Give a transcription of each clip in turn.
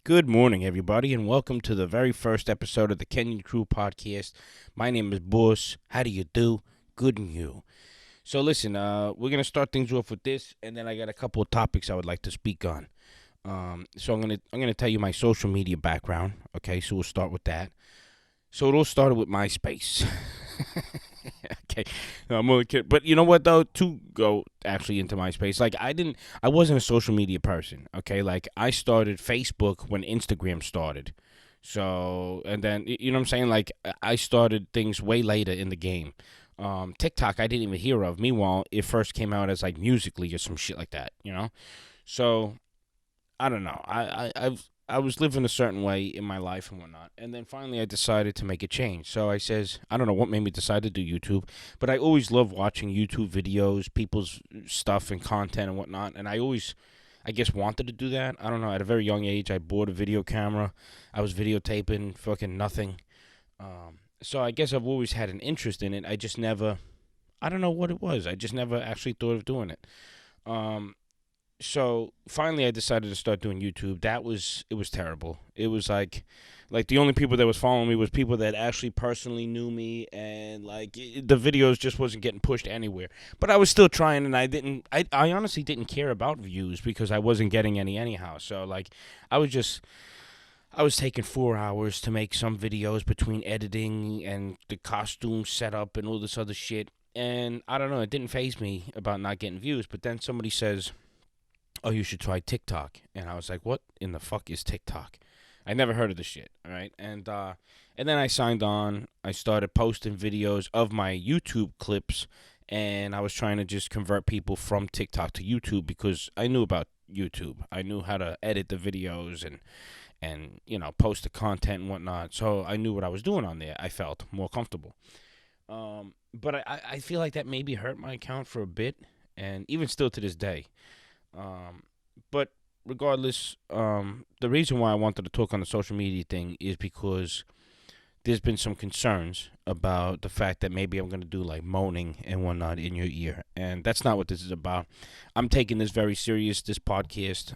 Good morning, everybody, and welcome to the very first episode of the Kenyon Crew podcast. My name is Boss. How do you do? Good and you. So listen, we're gonna start things off with this, and then I got a couple of topics I would like to speak on. So I'm gonna tell you my social media background. Okay, so we'll start with that. So it all started with MySpace. Okay, no, I'm only kidding. But you know what though? To go actually into MySpace, like I wasn't a social media person. Okay, like I started Facebook when Instagram started. So and then you know what I'm saying? Like I started things way later in the game. TikTok I didn't even hear of. Meanwhile, it first came out as like Musically or some shit like that. You know, so I don't know. I was living a certain way in my life and whatnot, and then finally I decided to make a change. So I says I don't know what made me decide to do YouTube, but I always love watching YouTube videos, people's stuff and content and whatnot, and I always I guess wanted to do that. I don't know. At a very young age, I bought a video camera. I was videotaping fucking nothing. So I guess I've always had an interest in it. I just never. I don't know what it was. I just never actually thought of doing it. Um, so finally I decided to start doing YouTube. It was terrible. It was like the only people that was following me was people that actually personally knew me, and the videos just wasn't getting pushed anywhere. But I was still trying, and I honestly didn't care about views because I wasn't getting any anyhow. So I was just I was taking 4 hours to make some videos between editing and the costume setup and all this other shit. And I don't know, it didn't faze me about not getting views. But then somebody says, oh, you should try TikTok. And I was like, what in the fuck is TikTok? I never heard of the shit, all right? And then I signed on. I started posting videos of my YouTube clips, and I was trying to just convert people from TikTok to YouTube because I knew about YouTube. I knew how to edit the videos and post the content and whatnot. So I knew what I was doing on there. I felt more comfortable. But I feel like that maybe hurt my account for a bit, and even still to this day. But regardless, the reason why I wanted to talk on the social media thing is because there's been some concerns about the fact that maybe I'm going to do like moaning and whatnot in your ear. And that's not what this is about. I'm taking this very serious, this podcast.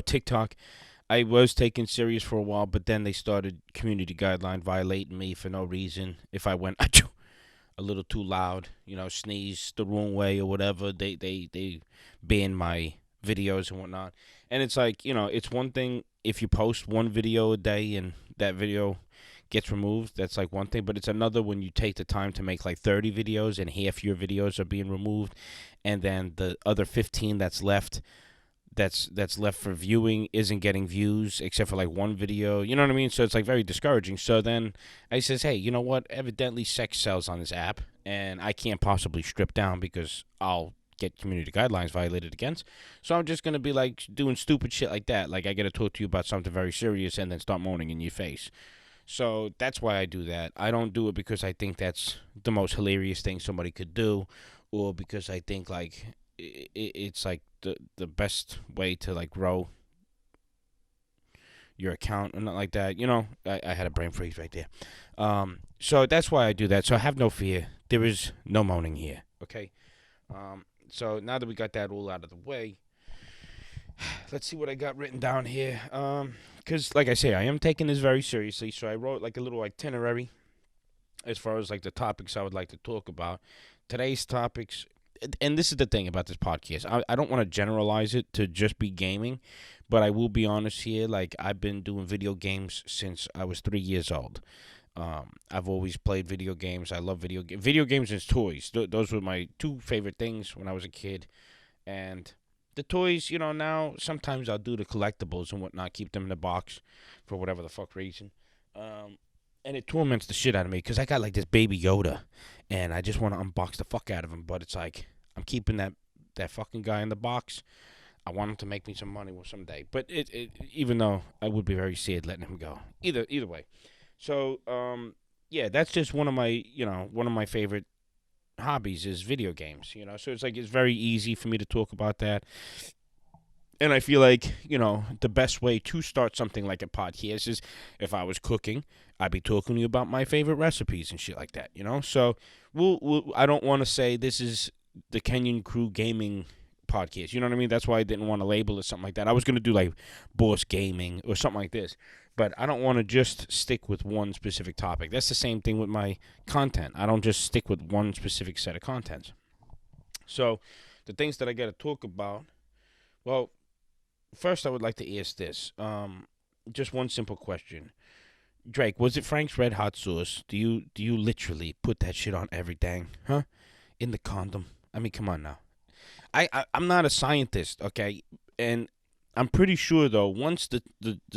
TikTok, I was taken serious for a while, but then they started community guideline violating me for no reason. If I went achoo, a little too loud, sneeze the wrong way or whatever, they ban my videos and whatnot. And it's like, it's one thing if you post one video a day and that video gets removed, that's like one thing, but it's another when you take the time to make like 30 videos and half your videos are being removed, and then the other 15 that's left for viewing isn't getting views except for like one video. You know what I mean? So it's like very discouraging. So then I says, hey, you know what? Evidently sex sells on this app, and I can't possibly strip down because I'll get community guidelines violated against. So I'm just going to be like doing stupid shit like that. Like I got to talk to you about something very serious and then start moaning in your face. So that's why I do that. I don't do it because I think that's the most hilarious thing somebody could do, or because I think like it's like the best way to like grow your account or not like that. I had a brain freeze right there. So that's why I do that. So have no fear. There is no moaning here. Okay. So now that we got that all out of the way, let's see what I got written down here. Because like I say, I am taking this very seriously. So I wrote like a little itinerary as far as like the topics I would like to talk about. Today's topics, and this is the thing about this podcast. I don't want to generalize it to just be gaming, but I will be honest here. Like I've been doing video games since I was 3 years old. I've always played video games. I love video games and toys. Those were my two favorite things when I was a kid. And the toys, now sometimes I'll do the collectibles and whatnot, keep them in the box for whatever the fuck reason. And it torments the shit out of me because I got like this baby Yoda, and I just want to unbox the fuck out of him. But it's like I'm keeping that fucking guy in the box. I want him to make me some money someday. But even though I would be very sad letting him go. Either way. So yeah, that's just one of my favorite hobbies is video games. So it's like it's very easy for me to talk about that. And I feel like, the best way to start something like a podcast is if I was cooking, I'd be talking to you about my favorite recipes and shit like that. So I don't want to say this is the Kenyon Crew Gaming podcast. You know what I mean? That's why I didn't want to label it something like that. I was going to do like Boss Gaming or something like this. But I don't want to just stick with one specific topic. That's the same thing with my content. I don't just stick with one specific set of contents. So the things that I got to talk about, well, first I would like to ask this. Just one simple question. Drake, was it Frank's Red Hot sauce? Do you literally put that shit on everything? Huh? In the condom? I mean, come on now. I'm not a scientist, okay? And I'm pretty sure though, once the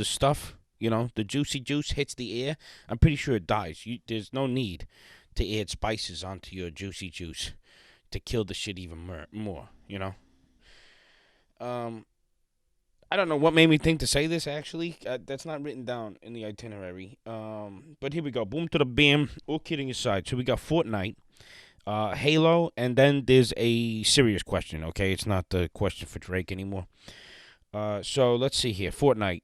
stuff, the juicy juice hits the air, I'm pretty sure it dies. There's no need to add spices onto your juicy juice to kill the shit even more. I don't know what made me think to say this, actually. That's not written down in the itinerary. But here we go. Boom to the bam. All kidding aside. So we got Fortnite, Halo, and then there's a serious question, okay? It's not the question for Drake anymore. So let's see here. Fortnite.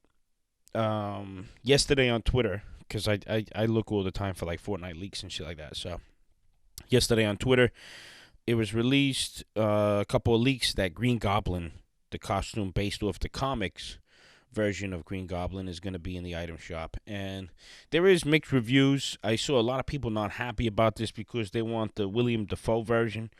Yesterday on Twitter, because I look all the time for like Fortnite leaks and shit like that. So yesterday on Twitter, it was released a couple of leaks that Green Goblin, the costume based off the comics version of Green Goblin, is going to be in the item shop. And there is mixed reviews. I saw a lot of people not happy about this because they want the William Dafoe version,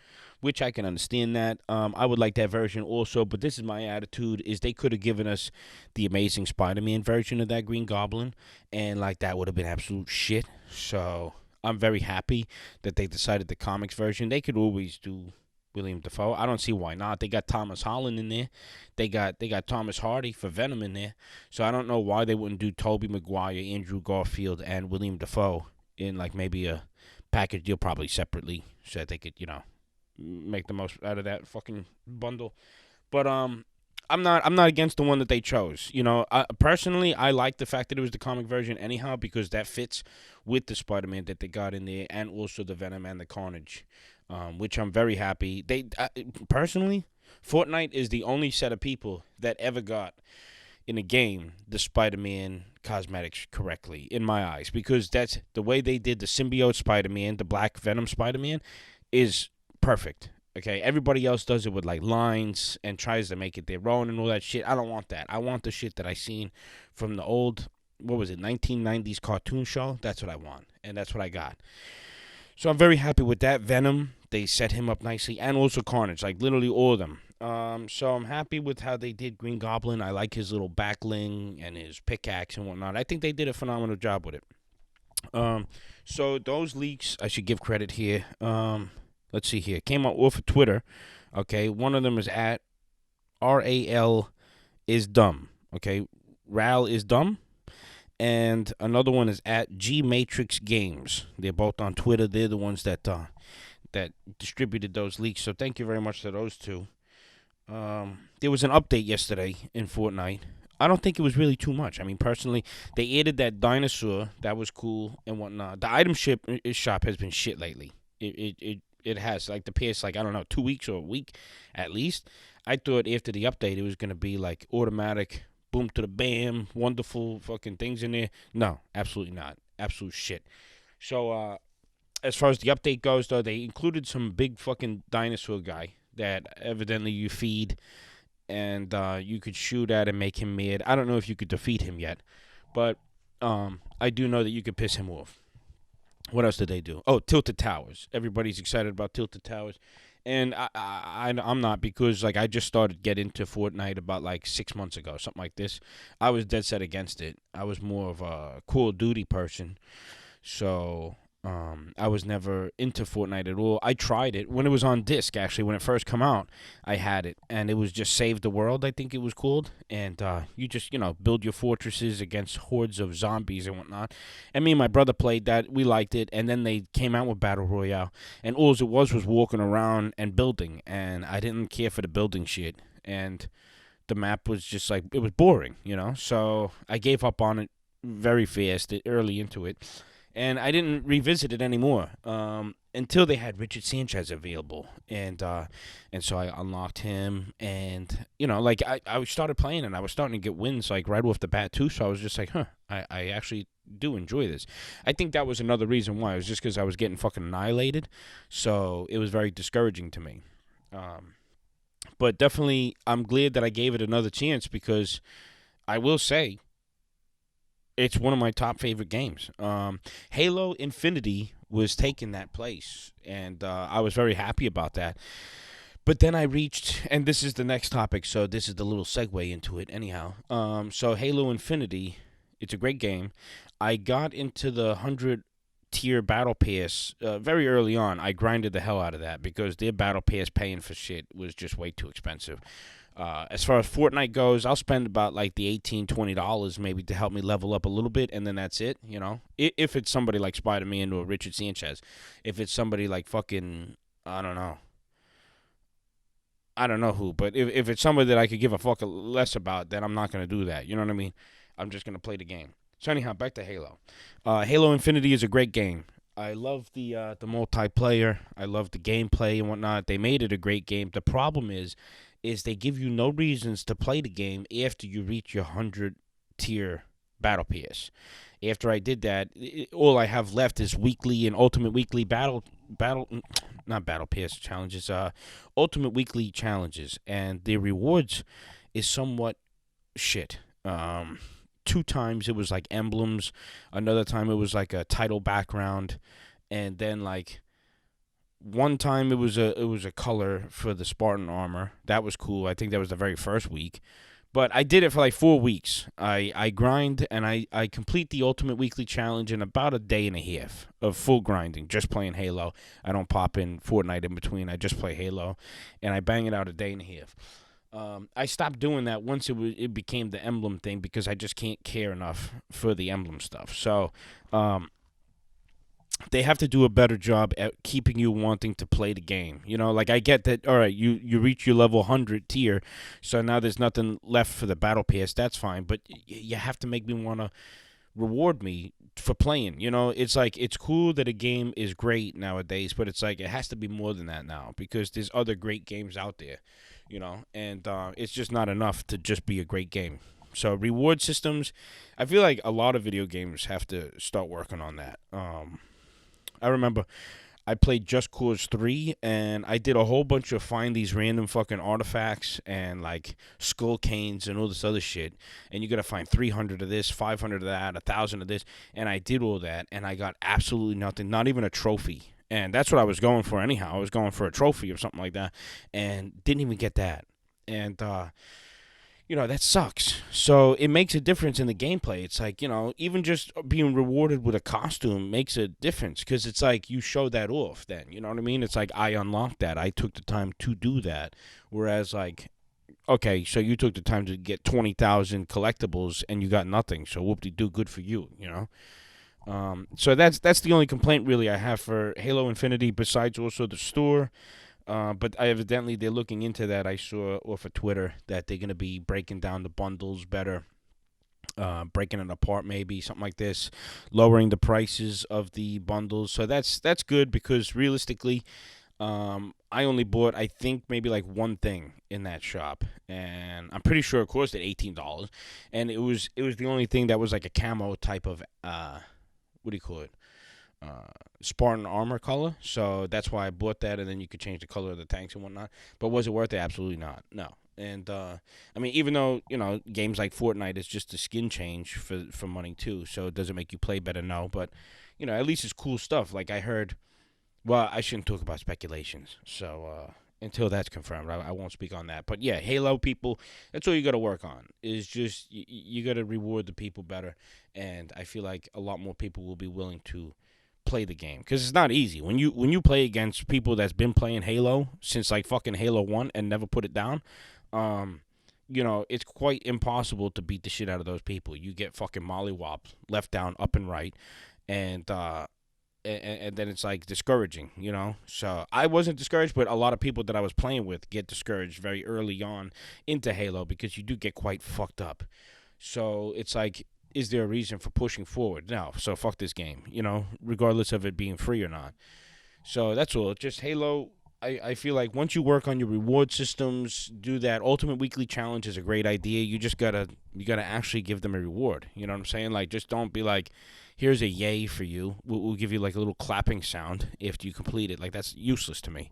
which I can understand that. I would like that version also, but this is my attitude, is they could have given us the Amazing Spider-Man version of that Green Goblin, and like that would have been absolute shit. So I'm very happy that they decided the comics version. They could always do William Dafoe. I don't see why not. They got Thomas Holland in there. They got Thomas Hardy for Venom in there. So I don't know why they wouldn't do Tobey Maguire, Andrew Garfield, and William Dafoe in like maybe a package deal, probably separately, so that they could, make the most out of that fucking bundle. But I'm not against the one that they chose. Personally, I like the fact that it was the comic version anyhow, because that fits with the Spider-Man that they got in there, and also the Venom and the Carnage, which I'm very happy. Personally, Fortnite is the only set of people that ever got in a game the Spider-Man cosmetics correctly, in my eyes, because that's the way they did the symbiote Spider-Man, the Black Venom Spider-Man, is perfect. Okay, everybody else does it with like lines and tries to make it their own and all that shit. I don't want that. I want the shit that I seen from the old, 1990s cartoon show. That's what I want, and that's what I got. So I'm very happy with that. Venom, they set him up nicely, and also Carnage, like literally all of them. So I'm happy with how they did Green Goblin. I like his little backling and his pickaxe and whatnot. I think they did a phenomenal job with it. So those leaks, I should give credit here. Let's see here. Came out off of Twitter. Okay, one of them is at RAL is dumb. Okay, RAL is dumb. And another one is at G Matrix Games. They're both on Twitter. They're the ones that distributed those leaks. So thank you very much to those two. There was an update yesterday in Fortnite. I don't think it was really too much. I mean, personally, they added that dinosaur. That was cool and whatnot. The item shop has been shit lately. It has, like, the past, like, I don't know, 2 weeks or a week at least. I thought after the update it was going to be, like, automatic, boom to the bam, wonderful fucking things in there. No, absolutely not. Absolute shit. So, as far as the update goes, though, they included some big fucking dinosaur guy that evidently you feed, and you could shoot at and make him mad. I don't know if you could defeat him yet, but I do know that you could piss him off. What else did they do? Oh, Tilted Towers. Everybody's excited about Tilted Towers. And I'm not, because, like, I just started getting into Fortnite about, like, 6 months ago, something like this. I was dead set against it. I was more of a Call of Duty person. So, I was never into Fortnite at all. I tried it when it was on disc, actually. When it first came out, I had it. And it was just Save the World, I think it was called. And you just, build your fortresses against hordes of zombies and whatnot. And me and my brother played that. We liked it. And then they came out with Battle Royale. And all it was walking around and building. And I didn't care for the building shit. And the map was just like, it was boring, So I gave up on it very fast, early into it. And I didn't revisit it anymore until they had Richard Sanchez available. And so I unlocked him. And, I started playing, and I was starting to get wins, like, right off the bat, too. So I was just like, I actually do enjoy this. I think that was another reason why. It was just because I was getting fucking annihilated. So it was very discouraging to me. But definitely, I'm glad that I gave it another chance because I will say it's one of my top favorite games. Halo Infinity was taking that place, and I was very happy about that. But then I reached, and this is the next topic, so this is the little segue into it. Anyhow, so Halo Infinity, it's a great game. I got into the 100 tier battle pass very early on. I grinded the hell out of that because their battle pass paying for shit was just way too expensive. As far as Fortnite goes, I'll spend about like the $18-$20 maybe to help me level up a little bit, and then that's it. You know, if it's somebody like Spider-Man or Richard Sanchez, if it's somebody like fucking I don't know who, but if it's somebody that I could give a fuck less about, then I'm not gonna do that. You know what I mean? I'm just gonna play the game. So anyhow, back to Halo. Halo Infinity is a great game. I love the multiplayer. I love the gameplay and whatnot. They made it a great game. The problem is they give you no reasons to play the game after you reach your 100 tier battle pass. After I did that, all I have left is weekly and ultimate weekly not battle pass challenges, ultimate weekly challenges, and the rewards is somewhat shit. Two times it was like emblems, another time it was like a title background, and then like one time it was a color for the Spartan armor. That was cool. I think that was the very first week. But I did it for like 4 weeks. I grind and I complete the Ultimate Weekly Challenge in about a day and a half of full grinding, just playing Halo. I don't pop in Fortnite in between. I just play Halo, and I bang it out a day and a half. I stopped doing that once it became the emblem thing because I just can't care enough for the emblem stuff. So they have to do a better job at keeping you wanting to play the game. You know, like I get that. All right, you reach your level 100 tier, so now there's nothing left for the battle pass. That's fine, but you have to make me want to reward me for playing. You know, it's like it's cool that a game is great nowadays, but it's like it has to be more than that now because there's other great games out there. You know, and it's just not enough to just be a great game. So reward systems, I feel like a lot of video games have to start working on that. I remember I played Just Cause 3, and I did a whole bunch of find these random fucking artifacts and, like, skull canes and all this other shit. And you gotta find 300 of this, 500 of that, 1,000 of this. And I did all that, and I got absolutely nothing, not even a trophy. And that's what I was going for anyhow. I was going for a trophy or something like that, and didn't even get that. And, that sucks. So it makes a difference in the gameplay. It's like, even just being rewarded with a costume makes a difference because it's like you show that off then. You know what I mean? It's like I unlocked that. I took the time to do that. Whereas, like, okay, so you took the time to get 20,000 collectibles and you got nothing. So whoop-de-doo, good for you, you know? So that's the only complaint really I have for Halo Infinity besides also the store. But evidently they're looking into that. I saw off of Twitter that they're going to be breaking down the bundles better, breaking it apart maybe, something like this, lowering the prices of the bundles. So that's good because realistically, I only bought, I think, maybe like one thing in that shop, and I'm pretty sure it cost $18, and it was the only thing that was like a camo type of what do you call it? Spartan armor color, so that's why I bought that, and then you could change the color of the tanks and whatnot. But was it worth it? Absolutely not. No. And I mean, even though games like Fortnite is just a skin change for money too, so it doesn't make you play better. No, but at least it's cool stuff. Like I heard. Well, I shouldn't talk about speculations. So until that's confirmed, I won't speak on that. But yeah, Halo people, that's all you got to work on. Is just you got to reward the people better, and I feel like a lot more people will be willing to play the game because it's not easy when you play against people that's been playing Halo since like fucking Halo 1 and never put it down. It's quite impossible to beat the shit out of those people. You get fucking mollywopped, left down, up and right, and then it's like discouraging, So I wasn't discouraged, but a lot of people that I was playing with get discouraged very early on into Halo because you do get quite fucked up. So it's like, is there a reason for pushing forward? No, so fuck this game, regardless of it being free or not. So that's all. Just Halo, I feel like once you work on your reward systems, do that Ultimate Weekly Challenge is a great idea. You just gotta actually give them a reward. You know what I'm saying? Like, just don't be like, here's a yay for you. We'll give you like a little clapping sound after you complete it. Like, that's useless to me.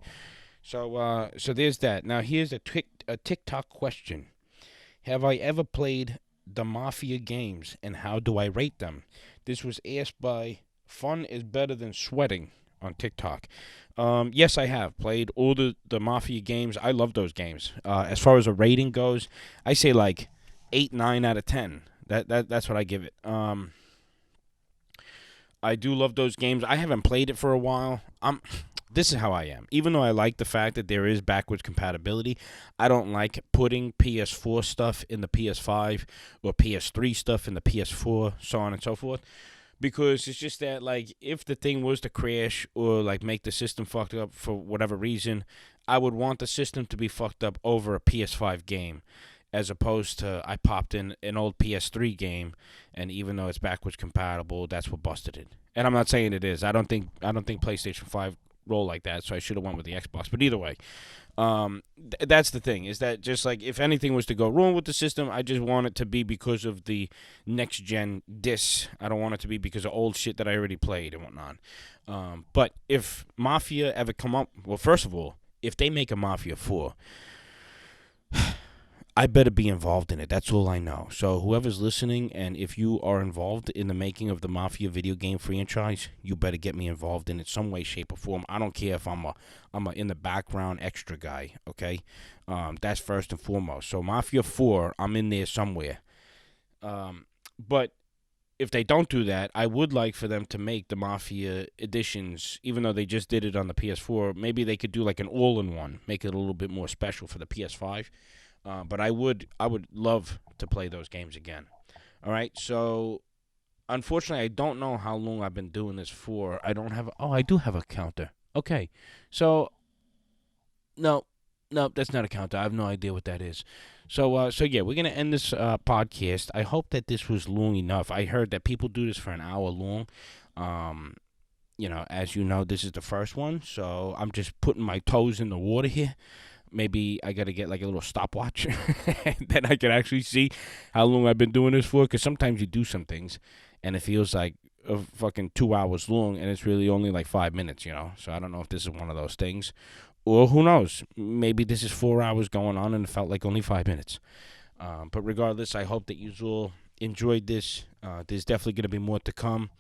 So there's that. Now here's a a TikTok question. Have I ever played the Mafia games, and how do I rate them? This was asked by Fun is Better Than Sweating on TikTok. Yes, I have played all the Mafia games. I love those games. As far as a rating goes, I say like 8, 9 out of 10. That's what I give it. I do love those games. I haven't played it for a while. This is how I am. Even though I like the fact that there is backwards compatibility, I don't like putting PS4 stuff in the PS5 or PS3 stuff in the PS4, so on and so forth. Because it's just that, like, if the thing was to crash or, like, make the system fucked up for whatever reason, I would want the system to be fucked up over a PS5 game, as opposed to I popped in an old PS3 game, and even though it's backwards compatible, that's what busted it. And I'm not saying it is. I don't think PlayStation 5 roll like that, so I should have went with the Xbox. But either way, that's the thing, is that just like if anything was to go wrong with the system, I just want it to be because of the next gen discs. I don't want it to be because of old shit that I already played and whatnot. But if Mafia ever come up, well, first of all, if they make a Mafia 4, I better be involved in it. That's all I know. So whoever's listening, and if you are involved in the making of the Mafia video game franchise, you better get me involved in it some way, shape, or form. I don't care if I'm a in the background extra guy. Okay, that's first and foremost. So Mafia 4, I'm in there somewhere. But if they don't do that, I would like for them to make the Mafia editions, even though they just did it on the PS4. Maybe they could do like an all-in-one, make it a little bit more special for the PS5. But I would love to play those games again. All right, so unfortunately, I don't know how long I've been doing this for. I don't have. Oh, I do have a counter. Okay, so no, that's not a counter. I have no idea what that is. So yeah, we're gonna end this podcast. I hope that this was long enough. I heard that people do this for an hour long. As you know, this is the first one, so I'm just putting my toes in the water here. Maybe I got to get like a little stopwatch that I can actually see how long I've been doing this for. Because sometimes you do some things and it feels like fucking 2 hours long and it's really only like 5 minutes, So I don't know if this is one of those things. Or who knows? Maybe this is 4 hours going on and it felt like only 5 minutes. But regardless, I hope that you all enjoyed this. There's definitely going to be more to come.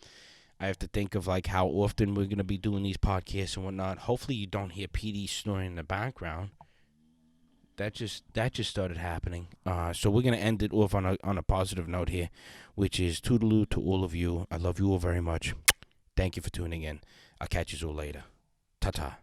I have to think of like how often we're going to be doing these podcasts and whatnot. Hopefully you don't hear PD snoring in the background. That just started happening. So we're gonna end it off on a positive note here, which is toodaloo to all of you. I love you all very much. Thank you for tuning in. I'll catch you all later. Ta ta.